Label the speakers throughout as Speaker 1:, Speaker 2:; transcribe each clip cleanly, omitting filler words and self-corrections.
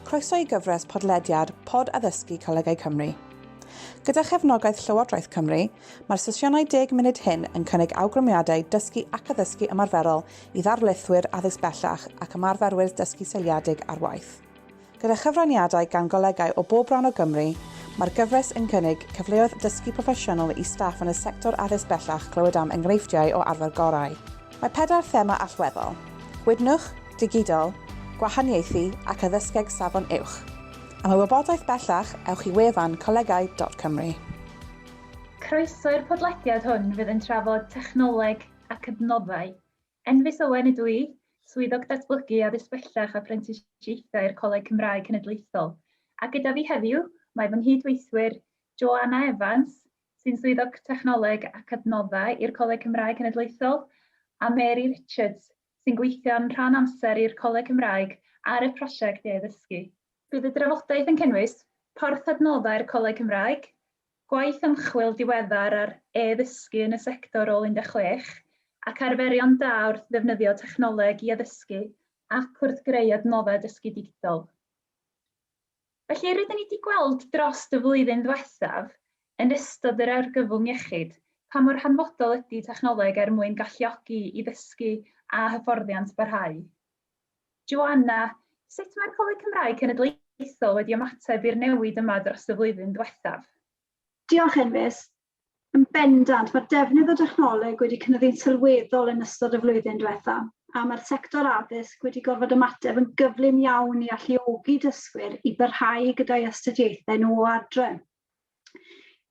Speaker 1: croeso i gyfres podlediad Pod Addysgu Colegau Cymru. Gyda chefnogaeth Llywodraeth Cymru, mae'r sesiynau 10 munud hyn yn cynnig awgrymiadau dysgu ac addysgu ymarferol i ddarlithwyr addysg bellach ac ymarferwyr dysgu seiliedig ar waith. Gyda chyfraniadau gan golegau o bob ran o Gymru, mae'r gyfres yn cynnig cyfleoedd dysgu proffesiynol i staff yn y sector addysg bellach clywed am enghreifftiau o arfer gorau. Mae 4 thema allweddol: gwydnwch, digidol, gwahaniaethu ac addysgeg safon uwch. Am y wybodaeth bellach, ewch i wefan colegau.cymru.
Speaker 2: Croeso i'r podlediad hwn fydd yn trafod technoleg ac adnoddau. Enfys Owen ydw i, swyddog datblygu addysg bellach a prentisieithau i'r Coleg Cymraeg Cenedlaethol. A gyda fi heddiw, mae fy nghydweithwyr Joanna Evans, sy'n swyddog technoleg ac adnoddau i'r Coleg Cymraeg Cenedlaethol, a Mary Richards, sy'n gweithio yn rhan amser i'r Coleg Cymraeg ar y prosiect e-ddysgu. Bydd y drafodaeth yn cynnwys porth adnoddau'r Coleg Cymraeg, gwaith ymchwil diweddar ar e-ddysgu yn y sector ôl 16, ac arferion da wrth ddefnyddio technoleg i addysgu ac wrth greu adnoddau dysgu digidol. Felly, rydyn ni wedi gweld dros y flwyddyn ddiwethaf yn ystod yr argyfwng iechyd pa mor hanfodol ydy technoleg mwyn galluogi i ddysgu a hyfforddiant barhau. Joanna, sut mae'r Coleg Cymraeg Cenedlaethol wedi ymateb i'r newid yma dros y flwyddyn diwethaf?
Speaker 3: Diolch Enfys. Yn bendant, mae'r defnydd o technoleg wedi cynyddu'n sylweddol yn ystod y flwyddyn diwethaf, a mae'r sector addysg wedi gorfod ymateb yn gyflym iawn i alluogi dysgwyr i barhau gyda'i astudiaethau nhw o adre.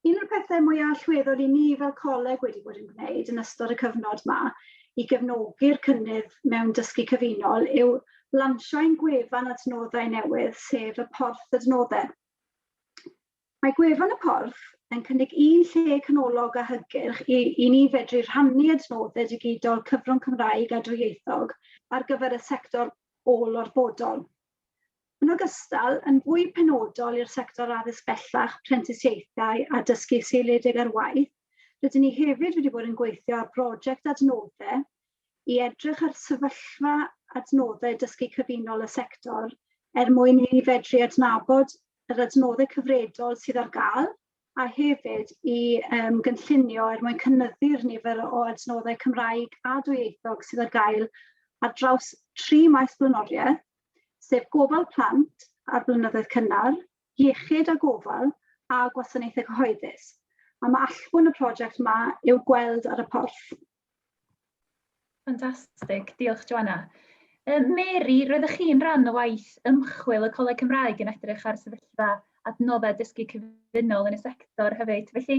Speaker 3: Un o'r pethau mwyaf allweddol i ni fel coleg wedi bod yn gwneud yn ystod y cyfnod yma i gefnogi'r cynnydd mewn dysgu cyfunol yw lansio gwefan adnoddau newydd, sef y porth adnoddau. Mae gwefan y porth yn cynnig un lle canolog a hygyrch i ni fedru rhannu adnoddau digidol cyfrwng Cymraeg a dwyieithog ar gyfer y sector ôl o'r bodol. Yn ogystal, yn fwy penodol i'r sector addysg bellach, prentisieithau a dysgu seiliedig ar waith, rydyn ni hefyd wedi bod yn gweithio ar brosiect adnoddau i edrych ar sefyllfa adnoddau dysgu cyfunol y sector mwyn i ni fedru adnabod yr adnoddau cyfredol sydd ar gael a hefyd i gynllunio mwyn cynyddu'r nifer o adnoddau Cymraeg a dwyieithog sydd ar gael ar draws 3 maes blaenoriaeth, sef gofal plant a'r blynyddoedd cynnar, iechyd a gofal a gwasanaethau cyhoeddus. A mae allbwn y prosiect yma i'w gweld ar y porth.
Speaker 2: Ffantastig, diolch Joanna. Mary, roeddech chi'n rhan o waith ymchwil y Coleg Cymraeg yn edrych ar sefyllfa adnoddau dysgu cyfunol yn y sector hefyd. Felly,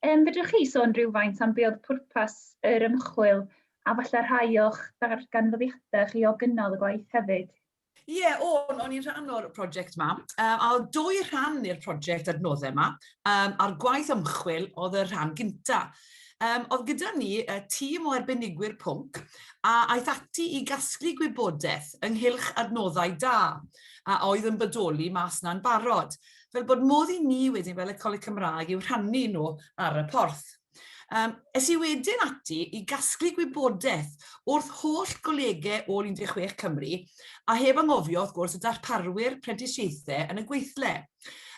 Speaker 2: fedrwch chi sôn rhywfaint am be oedd pwrpas yr ymchwil a falle rhai o'ch darganfyddiadau chi o gynnal y gwaith hefyd?
Speaker 4: Ie, o'n i'n rhan o'r prosiect yma, a oedd 2 rhan i'r prosiect adnoddau yma, a'r gwaith ymchwil oedd y rhan gyntaf. Oedd gyda ni tîm o arbenigwyr pwnc a aeth ati i gasglu gwybodaeth ynghylch adnoddau da a oedd yn bodoli mas na'n barod, fel bod modd i ni wedyn fel y Coleg Cymraeg i'w rhannu nhw ar y porth. Es i wedyn ati i gasglu gwybodaeth wrth holl golegau o 16 Cymru a heb angofio wrth gwrs y darparwyr prentisieithau yn y gweithle.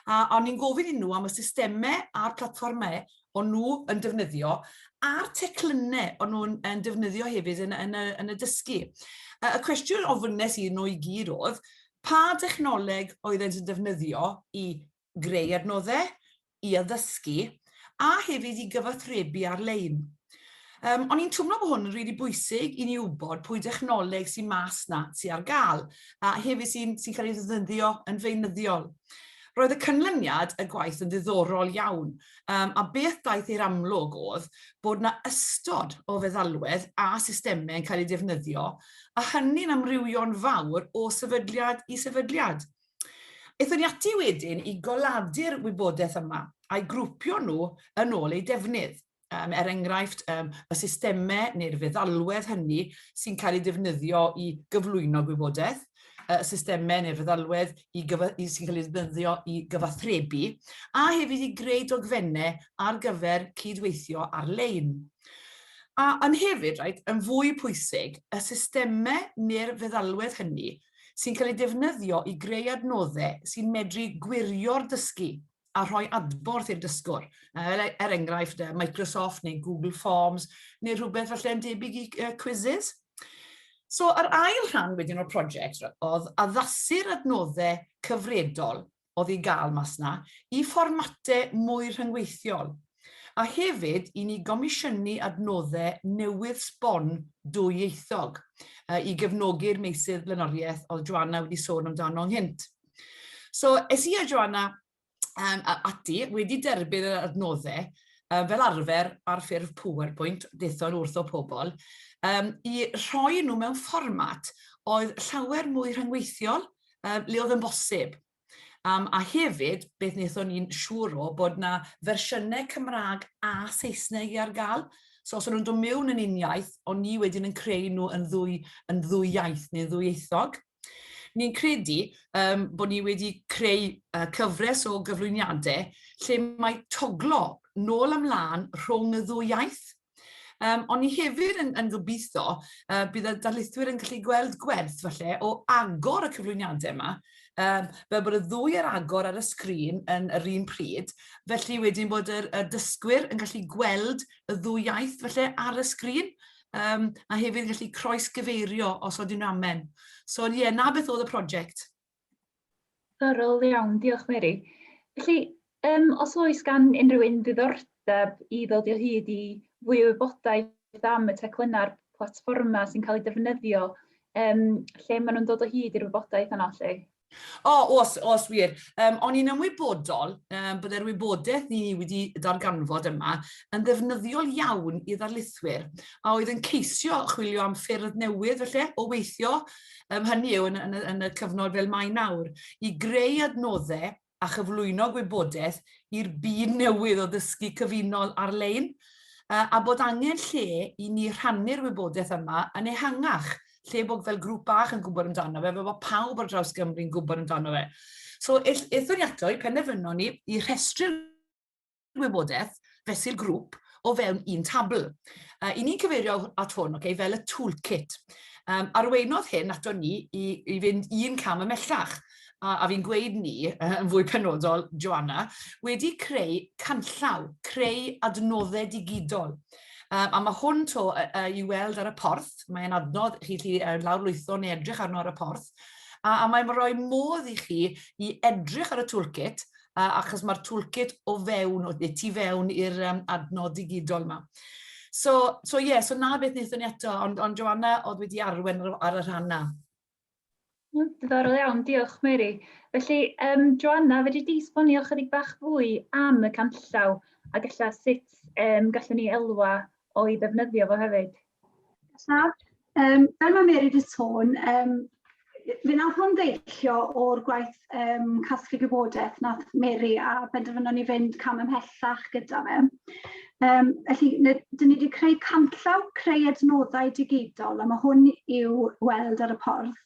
Speaker 4: A o'n i'n gofyn i nhw am y systemau a'r platfformau o'n nhw yn defnyddio a'r teclynnau o'n nhw'n defnyddio hefyd yn y dysgu. Y cwestiwn ofynes i nhw i gyd oedd, pa dechnoleg oedd yn defnyddio i greu adnoddau, i addysgu, a hefyd i gyfathrebu ar-lein. O'n i'n twmlo bod hwn yn rili bwysig i ni wybod pwy dechnoleg sy'n mas na sy'n ar gael, a hefyd sy'n cael ei ddefnyddio yn feunyddiol. Roedd y cynlyniad y gwaith yn ddiddorol iawn, a beth daeth i'r amlwg oedd bod yna ystod o feddalwedd a systemau yn cael ei defnyddio, a hynny'n amrywio'n fawr o sefydliad i sefydliad. Eithon ni ati wedyn i goladu'r wybodaeth yma a'i grwpio nhw yn ôl ei defnydd. Enghraifft, y systemau neu'r feddalwedd hynny sy'n cael ei defnyddio i gyflwyno gwybodaeth, y systemau neu'r feddalwedd sy'n cael ei defnyddio i gyfathrebu, a hefyd i greu dogfennau ar gyfer cydweithio ar-lein. A yn hefyd, yn fwy pwysig, y systemau neu'r feddalwedd hynny sy'n cael ei defnyddio i greu adnoddau sy'n medru gwirio'r dysgu a rhoi adborth i'r dysgwr. Enghraifft, Microsoft neu Google Forms, neu rhywbeth falle'n debyg i quizzes. So, yr ail rhan wedyn o'r prosiect oedd addasu'r adnoddau cyfredol oedd i gael mas na i fformatau mwy rhyngweithiol. A hefyd, i ni gomisiynu adnoddau newydd sbon dwyieithog i gefnogi'r meysydd blaenoriaeth oedd Joanna wedi sôn amdano ynghynt. So, es i a Joanna ati wedi derbyn yr adnoddau fel arfer ar ffurf PowerPoint, daethon wrth o pobl, i rhoi nhw mewn fformat oedd llawer mwy rhyngweithiol le oedd yn bosib. A hefyd, beth wnaethon ni'n siŵr o bod na fersiynau Cymraeg a Saesneg ar gael. So, os nhw'n dod mewn yn uniaith, ond ni wedyn yn creu nhw yn ddwy iaith neu ddwyieithog. Ni'n credu bod ni wedi creu cyfres o gyflwyniadau lle mae toglo nôl ymlaen rhwng y ddwy iaith. Ond ni hefyd yn gobeithio bydd y darlithwyr yn gallu gweld gwerth falle o agor y cyflwyniadau yma, fel bod y ddwy ar agor ar y sgrin yn yr un pryd, felly wedyn bod y dysgwyr yn gallu gweld y ddwy iaith falle ar y sgrin, a hefyd yn gallu croesgyfeirio os oedden nhw'n amen. So, ie, na beth oedd y prosiect.
Speaker 2: Ddiddorol iawn, diolch Mary. Felly, os oes gan unrhyw un ddiddordeb i ddod o hyd i fwy o wybodaeth am y teclynau'r platfforma sy'n cael ei defnyddio, lle maen nhw'n dod o hyd i'r wybodaeth yna lle?
Speaker 4: Os wir. O'n i'n ymwybodol bod yr wybodaeth ni wedi darganfod yma yn ddefnyddiol iawn i ddarlithwyr, a oedd yn ceisio chwilio am ffyrdd newydd felly o weithio, hynny yw yn y cyfnod fel mae nawr, i greu adnoddau a chyflwyno gwybodaeth i'r byd newydd o ddysgu cyfunol ar-lein, a bod angen lle i ni rhannu'r wybodaeth yma yn ehangach, lle bod fel grŵp bach yn gwybod amdano fe, fel bod pawb ar draws Gymru'n gwybod amdano fe. So, eithon ni ato i penderfynon ni i rhestru'r wybodaeth fesul grŵp o fewn un tabl. I ni'n cyfeirio at hwn fel y toolkit. Arweinodd hyn ato ni i fynd un cam ymellach. A fi'n gweud ni, yn fwy penodol, Joanna, wedi creu canllaw, creu adnoddau digidol. A mae hwn i weld ar y porth, mae'n adnodd chi lawrlwytho neu edrych arno ar y porth, a mae'n rhoi modd i chi i edrych ar y toolkit, achos mae'r toolkit o tu fewn i'r adnod digidol yma. So na beth wnaethon ni eto, ond Joanna oedd wedi arwen ar y rhan na.
Speaker 2: Diddorol iawn, diolch Mary. Felly, Joanna, fedri di esbonio chydig bach fwy am y canllaw a galla sut gallwn ni elwa o'i ddefnyddio fo hefyd?
Speaker 3: Fel mae Mary wedi sôn, fe wnaeth hwn ddeillio o'r gwaith casglu gwybodaeth nath Mary a penderfynon ni fynd cam ymhellach gyda fe. Felly, dyn ni wedi creu canllaw, creu adnoddau digidol, a mae hwn i'w weld ar y porth.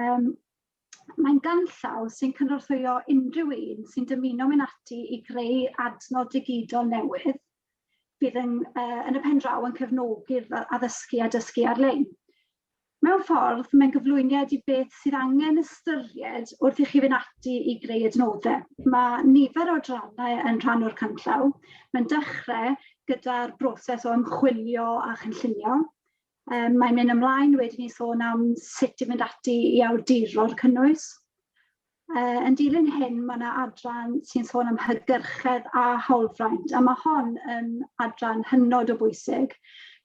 Speaker 3: Mae'n ganllaw sy'n cynorthwyo unrhyw un sy'n dymuno mynd ati i greu adnod digidol newydd, bydd yn y pen draw yn cefnogi'r addysgu a dysgu ar-lein. Mewn ffordd, mae'n gyflwyniad i beth sydd angen ystyried wrth i chi fynd ati i greu adnoddau. Mae nifer o adrannau yn rhan o'r canllaw. Mae'n dechrau gyda'r broses o ymchwilio a chynllunio. Mae'n mynd ymlaen wedyn ni sôn am sut i fynd ati i awduro'r cynnwys. Yn dilyn hyn, mae yna adran sy'n sôn am hygyrchedd a hawlfraint, a mae hon yn adran hynod o bwysig,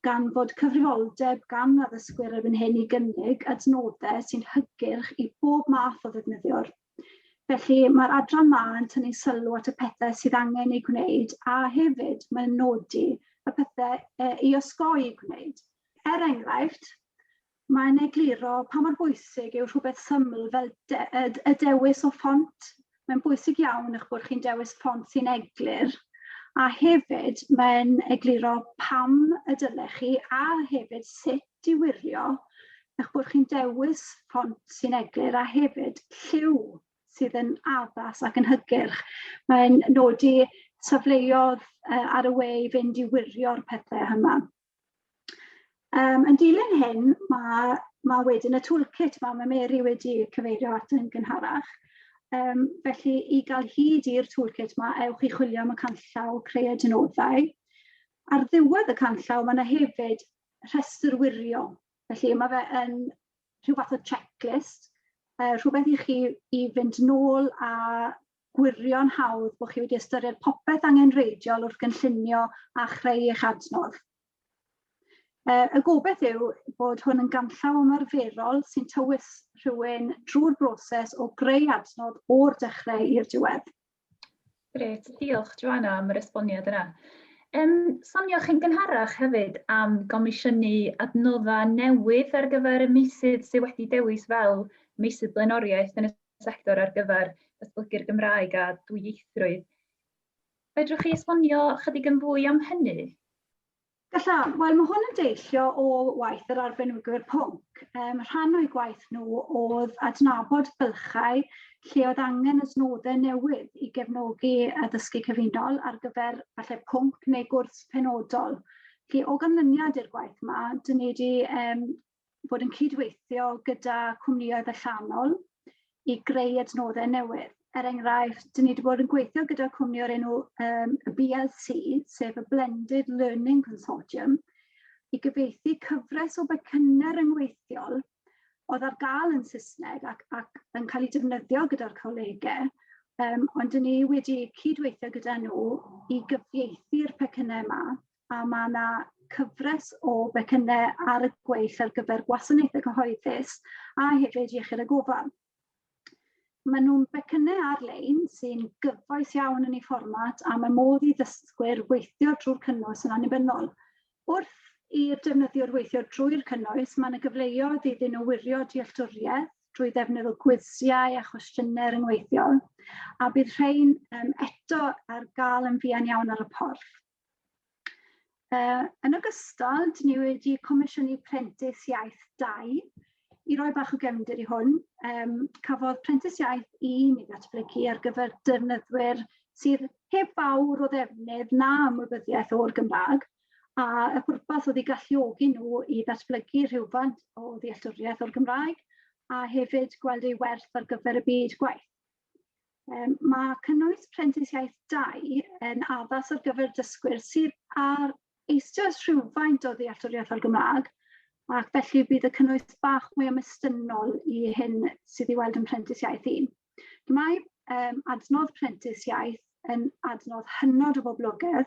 Speaker 3: gan fod cyfrifoldeb gan addysgwyr erbyn hyn i gynnig adnoddau sy'n hygyrch i bob math o ddefnyddiwr. Felly, mae'r adran yma yn tynnu sylw at y pethau sydd angen ei gwneud, a hefyd mae'n nodi y pethau i osgoi ei gwneud. Enghraifft, mae'n egluro pa mor bwysig yw rhywbeth syml fel y dewis o ffont. Mae'n bwysig iawn eich bod chi'n dewis ffont sy'n eglur. A hefyd, mae'n egluro pam y dylech chi a hefyd sut i wirio eich bod chi'n dewis ffont sy'n eglur a hefyd lliw sydd yn addas ac yn hygyrch. Mae'n nodi safleoedd ar y we i fynd i wirio'r pethau yma. Yn dilyn hyn, mae Mae wedyn y toolkit mae Mary wedi cyfeirio at yn gynharach. Felly, i gael hyd i'r toolkit ewch i chwilio am y canllaw creu adnoddau. Ar ddiwedd y canllaw, mae yna hefyd rhestr wirio. Felly, mae fe yn rhyw fath o checklist, rhywbeth i chi i fynd nôl a gwirio'n hawdd bod chi wedi ystyried popeth angenreidiol wrth gynllunio a chreu eich adnodd. Y gobeith yw bod hwn yn ganllaw ymarferol sy'n tywys rhywun drwy'r broses o greu adnodd o'r dechrau i'r diwedd.
Speaker 2: Grêt, diolch Joanna am yr esboniad yna. Soniwch yn gynharach hefyd am gomisiynu adnoddau newydd ar gyfer y meysydd sydd wedi dewis fel meysydd blaenoriaeth yn y sector ar gyfer datblygu'r Gymraeg a dwyieithrwydd. Fedrwch chi esbonio chydig yn fwy am hynny?
Speaker 3: Galla, wel mae hwn yn deillio o waith yr arbenigwyr pwnc. Rhan o'i gwaith nhw oedd adnabod bylchau lle oedd angen adnoddau newydd i gefnogi addysgu cyfunol ar gyfer falle pwnc neu gwrs penodol. Felly o ganlyniad i'r gwaith yma, dyn ni wedi bod yn cydweithio gyda cwmnïau allanol i greu adnoddau newydd. Enghraifft, dyn ni wedi bod yn gweithio gyda cwmni o'r enw BLC, sef y Blended Learning Consortium, i gyfieithu cyfres o becynnau ryngweithiol oedd ar gael yn Saesneg ac yn cael ei defnyddio gyda'r colegau, ond dyn ni wedi cydweithio gyda nhw i gyfieithu'r pecynnau yma, a mae yna cyfres o becynnau ar y gweill ar gyfer gwasanaethau cyhoeddus a hefyd iechyd a gofal. Maen nhw'n becynnau ar-lein sy'n gyfoes iawn yn ei fformat a mae modd i ddysgwyr weithio drwy'r cynnwys yn annibynnol. Wrth i'r defnyddiwr weithio drwy'r cynnwys, mae yna gyfleoedd iddyn nhw wirio dealltwriaeth drwy ddefnydd o gwisiau a chwestiynau ryngweithiol, a bydd rhain eto ar gael yn fuan iawn ar y porth. Yn ogystal, dyn ni wedi comisiynu prentis iaith 2, I roi bach o gefndir I hwn, cafodd prentis iaith 1 I ddatblygu ar gyfer defnyddwyr sydd heb fawr o ddefnydd na ymwybyddiaeth o'r Gymraeg, a y pwrpas oedd I galluogi nhw I ddatblygu rhywfaint o ddealltwriaeth o'r Gymraeg, a hefyd gweld ei werth ar gyfer y byd gwaith. Mae cynnwys prentis iaith 2 yn addas ar gyfer dysgwyr sydd ar eisteddfod rhywfaint o ddealltwriaeth o'r Gymraeg, ac felly bydd y cynnwys bach mwy ymestynol I hyn sydd I weld yn prentis iaith 1. Mae adnodd prentis iaith yn adnodd hynod o boblogaidd,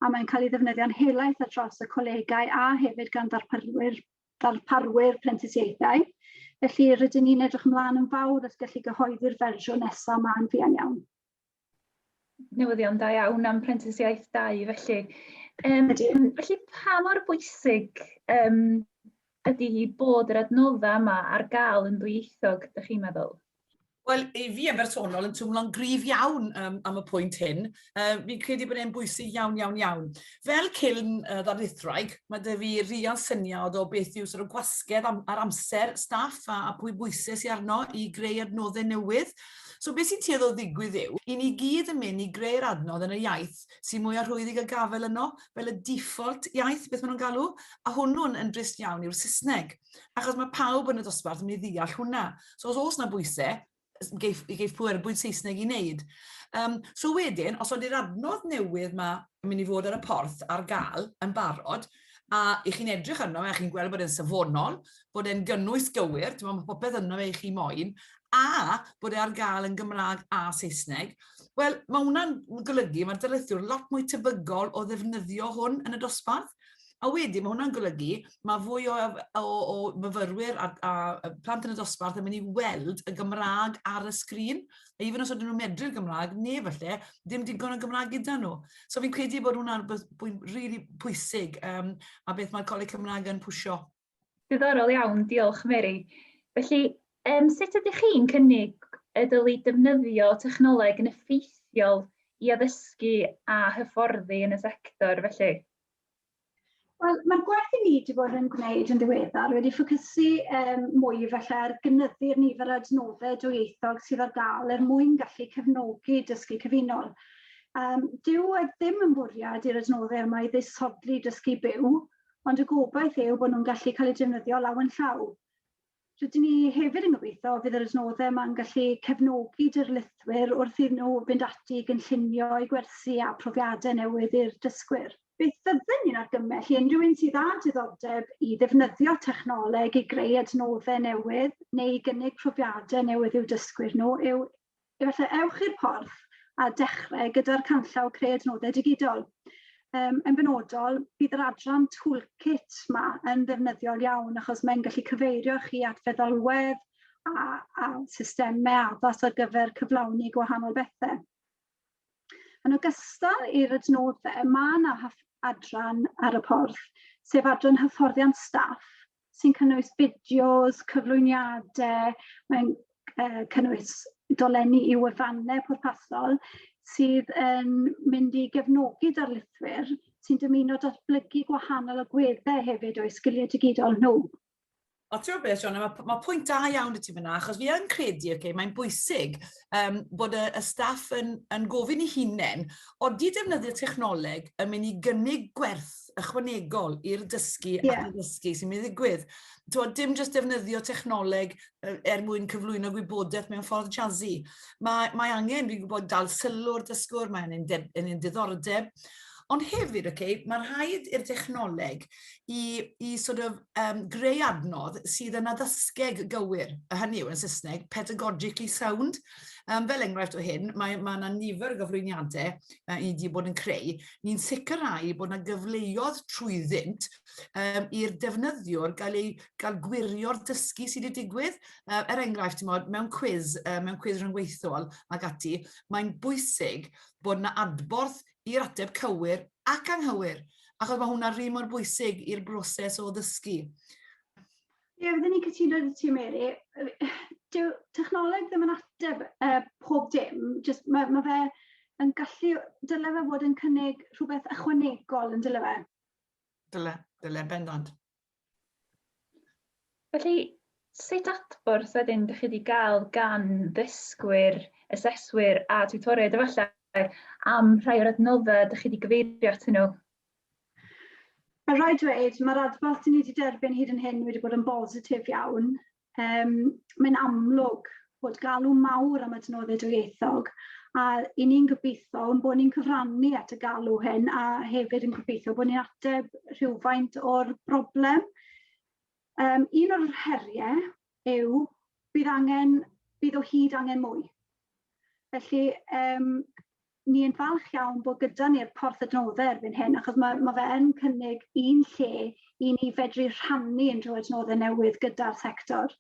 Speaker 3: a mae'n cael ei ddefnyddio'n helaeth ar dros y colegau a hefyd gan darparwyr prentisieithau. Felly rydyn ni'n edrych ymlaen yn fawr at gallu gyhoeddi'r fersiwn nesaf yma'n fuan iawn.
Speaker 2: Newyddion da iawn am prentis iaith 2 felly. Felly pa mor bwysig ydy hi bod yr adnoddau yma ar gael yn ddwyieithog, ydych chi'n meddwl?
Speaker 4: Wel, I fi yn bersonol yn twmlo'n gryf iawn am y pwynt hyn. Fi'n credu bod e'n bwysig iawn. Fel ciln ddarlithraig, mae dy fi real syniad o beth yw sort of gwasgedd ar amser staff a pwy bwysau sy'n arno I greu adnoddau newydd. So beth sy'n tueddol ddigwydd yw, I ni gyd yn mynd I greu'r adnodd yn y iaith sy'n mwy arhwyddig a gafel yno, fel y default iaith, beth maen nhw'n galw, a hwnnw'n yn drist iawn yw'r Saesneg. Achos mae pawb yn y dosbarth yn mynd I ddeall hwnna. So os oes yna bwysau, geif pwerbwyd Saesneg I wneud. So wedyn, os oedd i'r adnodd newydd yma yn mynd I fod ar y porth ar gael yn barod, a I chi'n edrych arno, a chi'n gweld bod e'n safonol, bod e'n gynnwys gywir, mae popeth yno fe I chi moyn, a bod e ar gael yn Gymraeg a Saesneg, wel, mae hwnna'n golygu, mae'r darlithwr lot mwy tebygol o ddefnyddio hwn yn y dosbarth, a wedyn mae hwnna'n golygu, mae fwy o myfyrwyr a plant yn y dosbarth yn mynd I weld y Gymraeg ar y sgrin, a even os ydyn nhw'n medru'r Gymraeg, neu falle, dim digon o Gymraeg gyda nhw. So fi'n credu bod hwnna'n really pwysig, a beth mae'r Coleg Cymraeg yn pwysio.
Speaker 2: Diddorol iawn, diolch Mary. Felly, sut ydych chi'n cynnig y dylai defnyddio technoleg yn effeithiol I addysgu a hyfforddi yn y sector felly?
Speaker 3: Wel, mae'r gwaith I ni wedi bod yn gwneud yn ddiweddar wedi ffocysu mwy felly ar gynyddu'r nifer o adnoddau dwyieithog sydd ar gael mwyn gallu cefnogi dysgu cyfunol. Dyw ddim yn bwriad i'r adnoddau yma I ddisodli dysgu byw, ond y gobaith yw bod nhw'n gallu cael eu defnyddio law yn llaw. Rydyn ni hefyd yn gobeithio fydd yr adnoddau yma'n gallu cefnogi dirlithwyr wrth iddyn nhw fynd ati i gynllunio i gwersi a profiadau newydd i'r dysgwyr. Beth fydden ni'n argymell i unrhyw un sydd â diddordeb i ddefnyddio technoleg i greu adnoddau newydd neu gynnig profiadau newydd i'w dysgwyr nhw yw efallai ewch i'r porth a dechrau gyda'r canllaw creu adnoddau digidol. Yn benodol, bydd yr adran toolkit yma yn ddefnyddiol iawn achos mae'n gallu cyfeirio chi at feddalwedd a systemau addas ar gyfer cyflawni gwahanol bethau. Yn ogystal i'r adnoddau, mae yna adran ar y porth, sef adran hyfforddiant staff, sy'n cynnwys fideos, cyflwyniadau, mae'n cynnwys dolenni i wefannau pwrpasol, sydd yn mynd i gefnogi darlithwyr sy'n dymuno datblygu gwahanol agweddau hefyd o'i sgiliau digidol nhw.
Speaker 4: O, ti'n gwybod beth, John, mae pwynt da iawn y ti fyna, achos fi yn credu, mae'n bwysig bod y staff yn gofyn i hunain, oeddi defnyddio technoleg yn mynd i gynnig gwerth ychwanegol i'r dysgu ac y dysgu sy'n mynd i ddigwydd. Dim jyst defnyddio technoleg mwyn cyflwyno gwybodaeth mewn ffordd jazzy. Mae angen, fi'n gwybod, dal sylw'r dysgwr, mae'n un diddordeb. Ond hefyd, mae rhaid i'r technoleg i sort of greu adnodd sydd yn addysgeg gywir. Hynny yw yn Saesneg, pedagogically sound. Fel enghraifft o hyn, mae yna nifer o gyflwyniadau i wedi bod yn creu. Ni'n sicrhau bod yna gyfleoedd trwyddynt i'r defnyddiwr gael gwirio'r dysgu sydd wedi digwydd. Enghraifft, mewn quiz rhyngweithol ac ati, mae'n bwysig bod yna adborth i'r ateb cywir ac anghywir, achos mae hwnna'n rhy mor bwysig i'r broses o ddysgu.
Speaker 3: Ie, fydden ni'n cytuno dy ti, Mary. Dyw technoleg ddim yn ateb pob dim, mae fe yn gallu, dyle fe fod yn cynnig rhywbeth ychwanegol yn dyle fe?
Speaker 4: Dyle, bendant.
Speaker 2: Felly, sut adborth wedyn ydych chi wedi cael gan ddysgwyr, aseswyr a tiwtoriaid efallai am rhai o'r adnoddau ydych chi wedi gyfeirio atyn nhw?
Speaker 3: Mae rhaid dweud, mae'r adborth ni wedi derbyn hyd yn hyn wedi bod yn bositif iawn. Mae'n amlwg bod galw mawr am adnoddau dwyieithog a i ni'n gobeithio bod ni'n cyfrannu at y galw hyn a hefyd yn gobeithio bod ni'n ateb rhywfaint o'r broblem. Un o'r heriau yw bydd o hyd angen mwy. Felly, ni yn falch iawn bod gyda ni'r porth adnoddau erbyn hyn, achos mae fe yn cynnig un lle i ni fedru rhannu unrhyw adnoddau newydd gyda'r sector.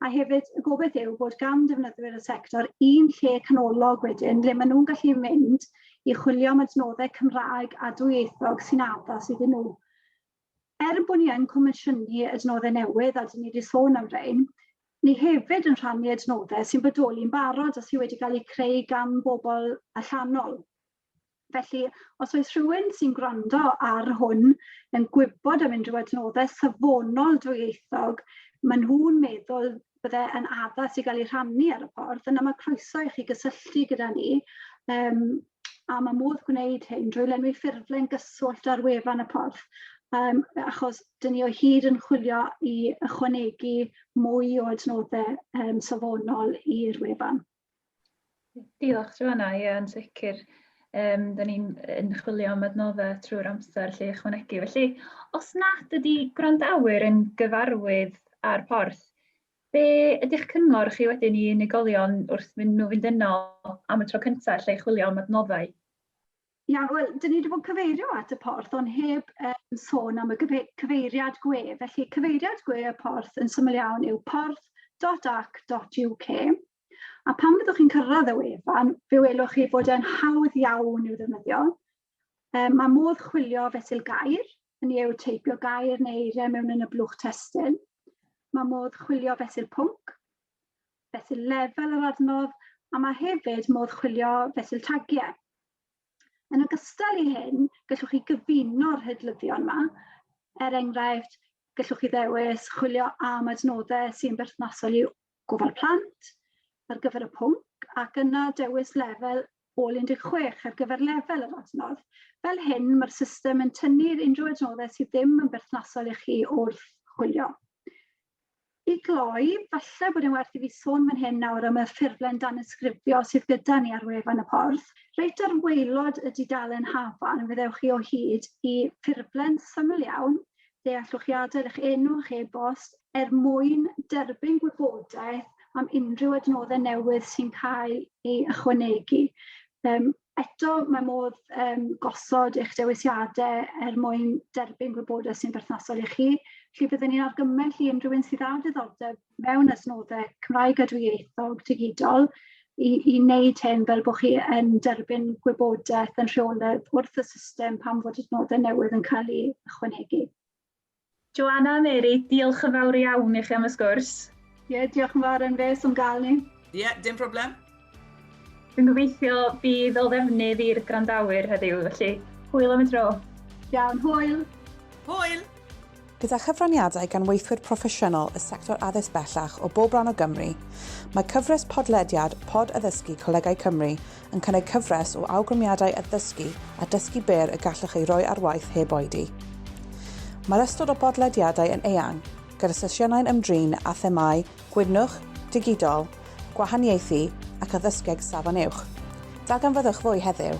Speaker 3: A hefyd, y gobeith yw bod gan defnyddwyr y sector un lle canolog wedyn, le maen nhw'n gallu mynd i chwilio am adnoddau Cymraeg a dwyieithog sy'n addas iddyn nhw. Bod ni yn comisiynu adnoddau newydd, a dyn ni wedi sôn am rein, ni hefyd yn rhannu adnoddau sy'n bodoli'n barod a sydd wedi cael eu creu gan bobl allanol. Felly, os oes rhywun sy'n gwrando ar hwn yn gwybod am unrhyw adnoddau safonol dwyieithog, maen nhw'n meddwl bydde yn addas i gael eu rhannu ar y porth, yna mae croeso i chi gysylltu gyda ni, a mae modd gwneud hyn drwy lenwi ffurflen gyswllt ar wefan y porth. Achos dyn ni o hyd yn chwilio i ychwanegu mwy o adnoddau safonol i'r wefan.
Speaker 2: Diolch, Joanna, ie, yn sicr. Da ni'n chwilio am adnoddau trwy'r amser lle ychwanegu. Felly, os nad ydy gwrandawyr yn gyfarwydd ar porth, be ydych cyngor chi wedyn i unigolion wrth mynd nhw fynd yno am y tro cyntaf lle chwilio am adnoddau?
Speaker 3: Ia, wel, dyn ni wedi bod cyfeirio at y porth, ond heb sôn am y cyfeiriad gwe. Felly, cyfeiriad gwe y porth yn syml iawn yw porth.ac.uk. A pan byddwch chi'n cyrraedd y wefan, fe welwch chi bod e'n hawdd iawn i'w ddefnyddio. Mae modd chwilio fesul gair, hynny yw teipio gair neu eiriau mewn yn y blwch testun. Mae modd chwilio fesul pwnc, fesul lefel yr adnodd, a mae hefyd modd chwilio fesul tagiau. Yn ogystal i hyn, gallwch chi gyfuno'r hydlyddion yma. Enghraifft, gallwch chi ddewis chwilio am adnoddau sy'n berthnasol i gofal plant ar gyfer y pwnc, ac yna dewis lefel o 16 ar gyfer lefel yr adnodd. Fel hyn, mae'r system yn tynnu'r unrhyw adnoddau sydd ddim yn berthnasol i chi wrth chwilio. I gloi, falle bod yn werth i fi sôn fan hyn nawr am y ffurflen dan ysgrifio sydd gyda ni ar wefan y porth. Reit ar waelod y dudalen hafan, fyddewch chi o hyd i ffurflen syml iawn, deallwch chi adael eich enw eich e-bost mwyn derbyn gwybodaeth am unrhyw adnoddau newydd sy'n cael ei ychwanegu. Eto, mae modd gosod eich dewisiadau mwyn derbyn gwybodaeth sy'n berthnasol i chi. Felly byddwn ni'n argymell i unrhyw un sydd â diddordeb mewn adnoddau Cymraeg a dwyieithog digidol i wneud hyn fel bod chi yn derbyn gwybodaeth yn rheolaidd wrth y system pan fod adnoddau newydd yn cael ei ychwanegu.
Speaker 2: Joanna a Mary, diolch yn fawr iawn i chi am y sgwrs.
Speaker 3: Diolch yn fawr yn fes o'n gael ni.
Speaker 4: Dim problem.
Speaker 2: Dwi'n gobeithio bydd o ddefnydd i'r grandawyr heddiw, felly hwyl am y tro.
Speaker 3: Iawn, hwyl.
Speaker 4: Hwyl!
Speaker 1: Gyda chyfraniadau gan weithwyr proffesiynol y sector addysg bellach o bob ran o Gymru, mae cyfres podlediad Pod Addysgu Colegau Cymru yn cynnig cyfres o awgrymiadau addysgu a dysgu byr y gallwch ei roi ar waith heb oedi. Mae'r ystod o bodlediadau yn eang, gyda sesiynau'n ymdrin a themau gwydnwch, digidol, gwahaniaethu ac addysgeg safon uwch. Darganfyddwch fwy heddiw.